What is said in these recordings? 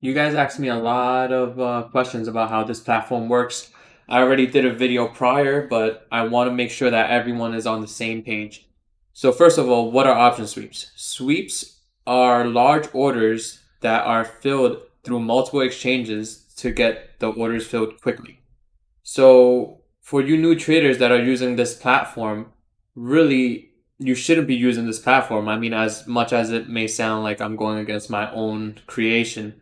You guys asked me a lot of questions about how this platform works. I already did a video prior, but I want to make sure that everyone is on the same page. So, first of all, what are option sweeps? Sweeps are large orders that are filled through multiple exchanges to get the orders filled quickly. So, for you new traders that are using this platform, really, you shouldn't be using this platform. I mean, as much as it may sound like I'm going against my own creation,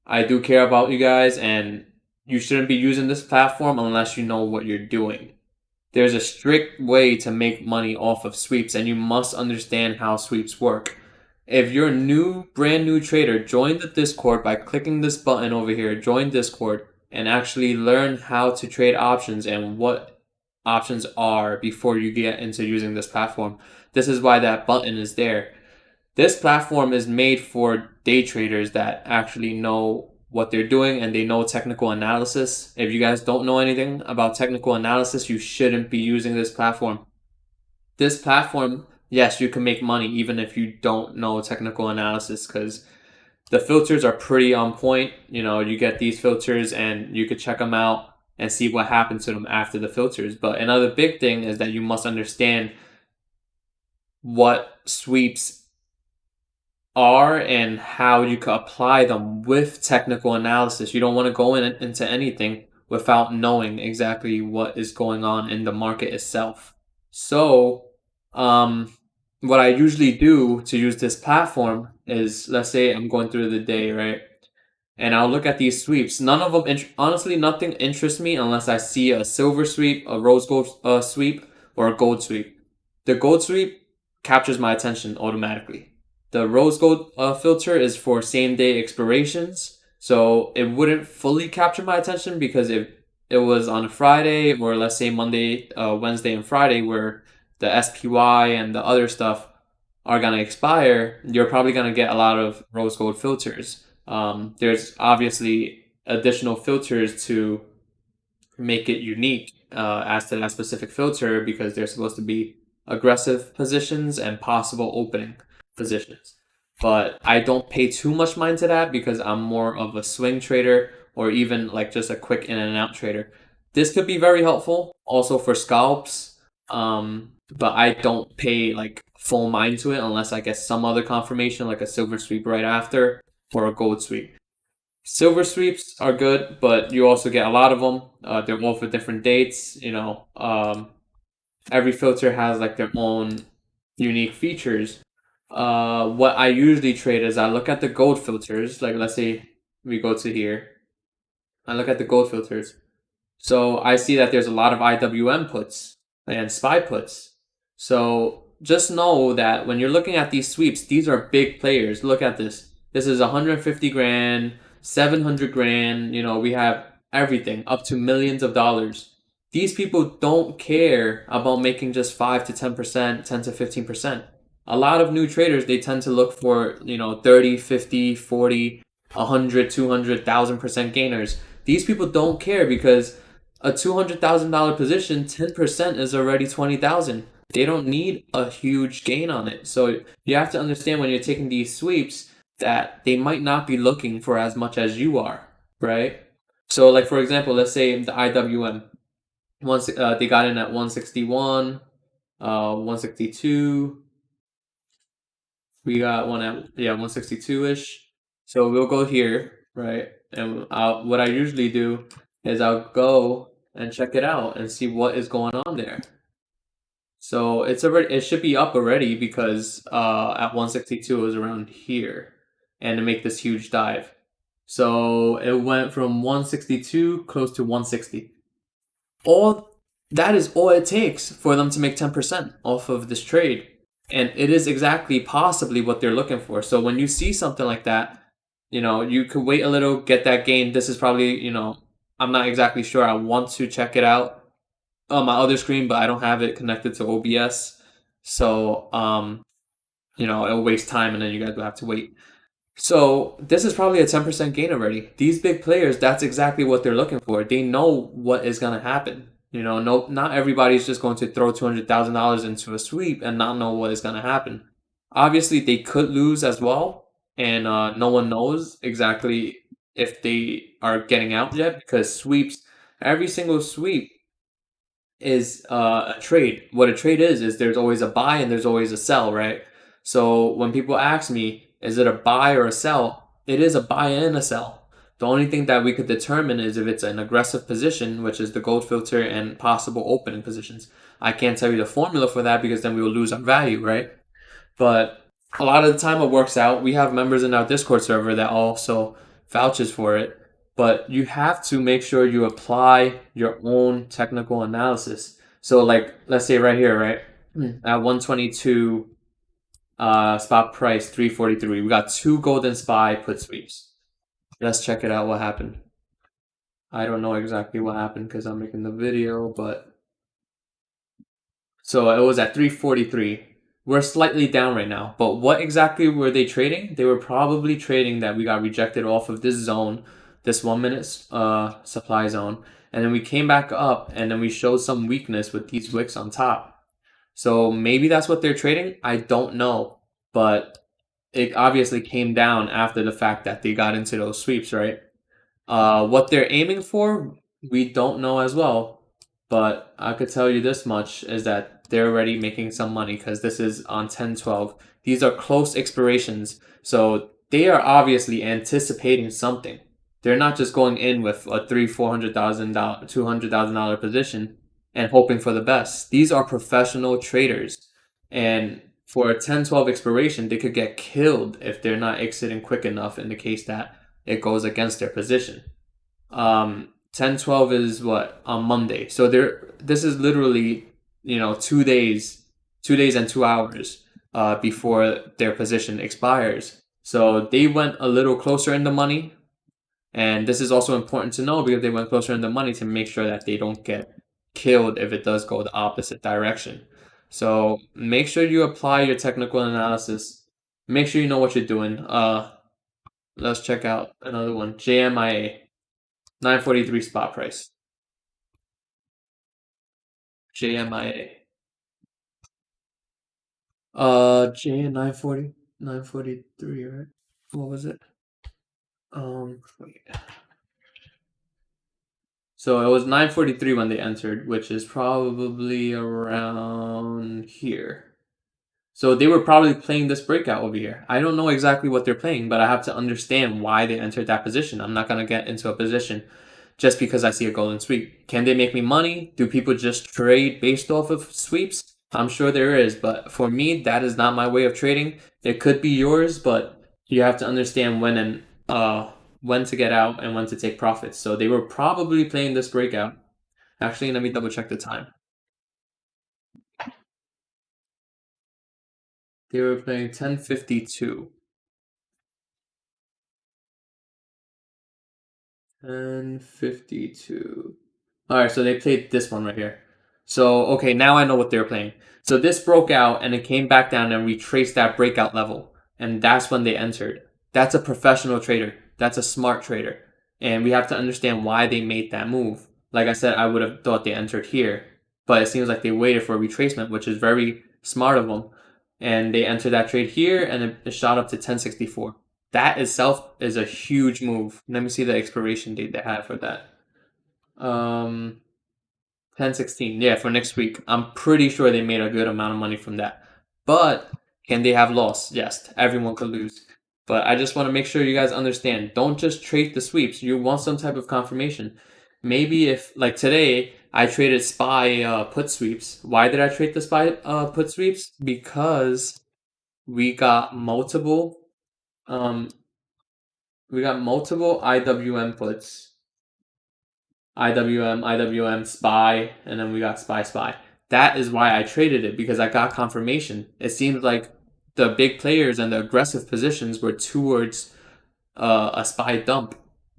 I do care about you guys, and you shouldn't be using this platform unless you know what you're doing. There's a strict way to make money off of sweeps, and you must understand how sweeps work. If you're a brand new trader, join the Discord by clicking this button over here, join Discord, and actually learn how to trade options and what options are before you get into using this platform. This is why that button is there. This platform is made for day traders that actually know what they're doing and they know technical analysis. If you guys don't know anything about technical analysis, you shouldn't be using this platform. This platform, yes, you can make money even if you don't know technical analysis because the filters are pretty on point. You know, you get these filters and you could check them out and see what happens to them after the filters. But another big thing is that you must understand what sweeps are and how you can apply them with technical analysis. You don't want to go into anything without knowing exactly what is going on in the market itself. So, what I usually do to use this platform is, let's say I'm going through the day, right? And I'll look at these sweeps. None of them, honestly, nothing interests me unless I see a silver sweep, a rose gold sweep, or a gold sweep. The gold sweep captures my attention automatically. The rose gold filter is for same day expirations, so it wouldn't fully capture my attention because if it was on a Friday or let's say Monday, Wednesday, and Friday where the SPY and the other stuff are gonna expire, you're probably gonna get a lot of rose gold filters. There's obviously additional filters to make it unique as to that specific filter because they're supposed to be aggressive positions and possible opening positions. But I don't pay too much mind to that because I'm more of a swing trader or even like just a quick in and out trader. This could be very helpful also for scalps, but I don't pay like full mind to it unless I get some other confirmation like a silver sweep right after or a gold sweep. Silver sweeps are good, but you also get a lot of them. They're all for different dates. Every filter has like their own unique features. What I usually trade is I look at the gold filters. Like let's say we go to here, I look at the gold filters. So I see that there's a lot of IWM puts and SPY puts. So just know that when you're looking at these sweeps, these are big players. Look at this. This is 150 grand, 700 grand. You know, we have everything up to millions of dollars. These people don't care about making just 5 to 10%, 10 to 15%. A lot of new traders, they tend to look for, 30, 50, 40, 100, 200, 1,000% gainers. These people don't care because a $200,000 position, 10% is already 20,000. They don't need a huge gain on it. So you have to understand when you're taking these sweeps that they might not be looking for as much as you are, right? So like for example, let's say the IWM, once they got in at 161, 162. We got one at 162 ish. So we'll go here, right? And what I usually do is I'll go and check it out and see what is going on there. So it should be up already because at 162 it was around here, and to make this huge dive. So it went from 162 close to 160. All that is all it takes for them to make 10% off of this trade. And it is exactly possibly what they're looking for. So when you see something like that, you could wait a little, get that gain. This is probably, I'm not exactly sure. I want to check it out on my other screen, but I don't have it connected to OBS. So, it'll waste time and then you guys will have to wait. So this is probably a 10% gain already. These big players, that's exactly what they're looking for. They know what is going to happen. No, not everybody's just going to throw $200,000 into a sweep and not know what is going to happen. Obviously, they could lose as well, and no one knows exactly if they are getting out yet, because every single sweep is a trade. What a trade is there's always a buy and there's always a sell, right? So when people ask me, is it a buy or a sell? It is a buy and a sell. The only thing that we could determine is if it's an aggressive position, which is the gold filter and possible opening positions. I can't tell you the formula for that because then we will lose our value, right? But a lot of the time it works out. We have members in our Discord server that also vouches for it. But you have to make sure you apply your own technical analysis. So, like, let's say right here, right? At 122 spot price 343, we got two golden spy put sweeps. Let's check it out what happened. I don't know exactly what happened because I'm making the video, but so it was at 343. We're slightly down right now, but what exactly were they trading? They were probably trading that we got rejected off of this zone, this 1 minute supply zone, and then we came back up and then we showed some weakness with these wicks on top. So maybe that's what they're trading. I don't know, but it obviously came down after the fact that they got into those sweeps, right? What they're aiming for, we don't know as well. But I could tell you this much is that they're already making some money because this is on 10/12. These are close expirations. So they are obviously anticipating something. They're not just going in with a $400,000, $200,000 position and hoping for the best. These are professional traders. And for a 10/12 expiration, they could get killed if they're not exiting quick enough in the case that it goes against their position. 10/12 is what on Monday. So this is literally 2 days, 2 days and 2 hours before their position expires. So they went a little closer in the money, and this is also important to know because they went closer in the money to make sure that they don't get killed if it does go the opposite direction. So make sure you apply your technical analysis. Make sure you know what you're doing. Let's check out another one. JMIA, 943 spot price. JMIA. J 940, 943, right? What was it? Wait. So it was 943 when they entered, which is probably around here. So they were probably playing this breakout over here. I don't know exactly what they're playing, but I have to understand why they entered that position. I'm not going to get into a position just because I see a golden sweep. Can they make me money? Do people just trade based off of sweeps? I'm sure there is, but for me, that is not my way of trading. It could be yours, but you have to understand when to get out and when to take profits. So they were probably playing this breakout. Actually, let me double check the time. They were playing 10:52. 10:52. All right, so they played this one right here. So, okay, now I know what they're playing. So this broke out and it came back down and retraced that breakout level. And that's when they entered. That's a professional trader. That's a smart trader. And we have to understand why they made that move. Like I said, I would have thought they entered here. But it seems like they waited for a retracement, which is very smart of them. And they entered that trade here and it shot up to 1064. That itself is a huge move. Let me see the expiration date they have for that. 10/16. Yeah, for next week. I'm pretty sure they made a good amount of money from that. But can they have loss? Yes, everyone could lose. But I just want to make sure you guys understand. Don't just trade the sweeps. You want some type of confirmation. Maybe if, like today, I traded SPY put sweeps. Why did I trade the SPY put sweeps? Because we got multiple IWM puts, IWM, SPY, and then we got SPY. That is why I traded it because I got confirmation. It seems like the big players and the aggressive positions were towards a SPY dump,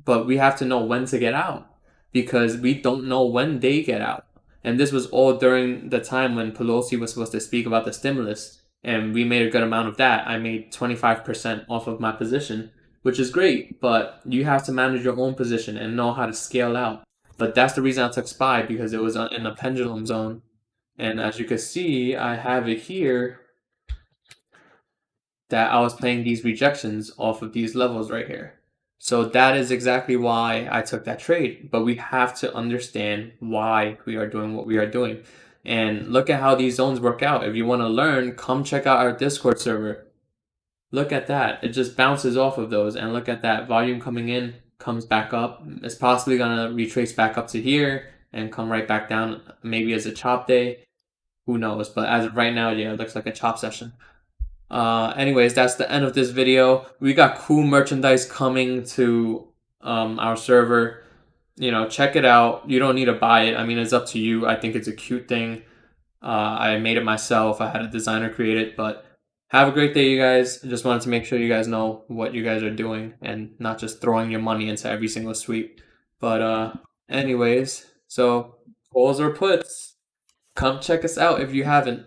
but we have to know when to get out because we don't know when they get out. And this was all during the time when Pelosi was supposed to speak about the stimulus, and we made a good amount of that. I made 25% off of my position, which is great, but you have to manage your own position and know how to scale out. But that's the reason I took SPY because it was in a pendulum zone. And as you can see, I have it here that I was playing these rejections off of these levels right here. So that is exactly why I took that trade. But we have to understand why we are doing what we are doing. And look at how these zones work out. If you want to learn, come check out our Discord server. Look at that. It just bounces off of those. And look at that. Volume coming in, comes back up. It's possibly going to retrace back up to here and come right back down, maybe as a chop day. Who knows? But as of right now, yeah, it looks like a chop session. Anyways, that's the end of this video. We got cool merchandise coming to our server. You know, check it out. You don't need to buy it. I mean, it's up to you. I think it's a cute thing. I made it myself. I had a designer create it, but have a great day, you guys. Just wanted to make sure you guys know what you guys are doing and not just throwing your money into every single sweep. But anyways, so calls or puts. Come check us out if you haven't.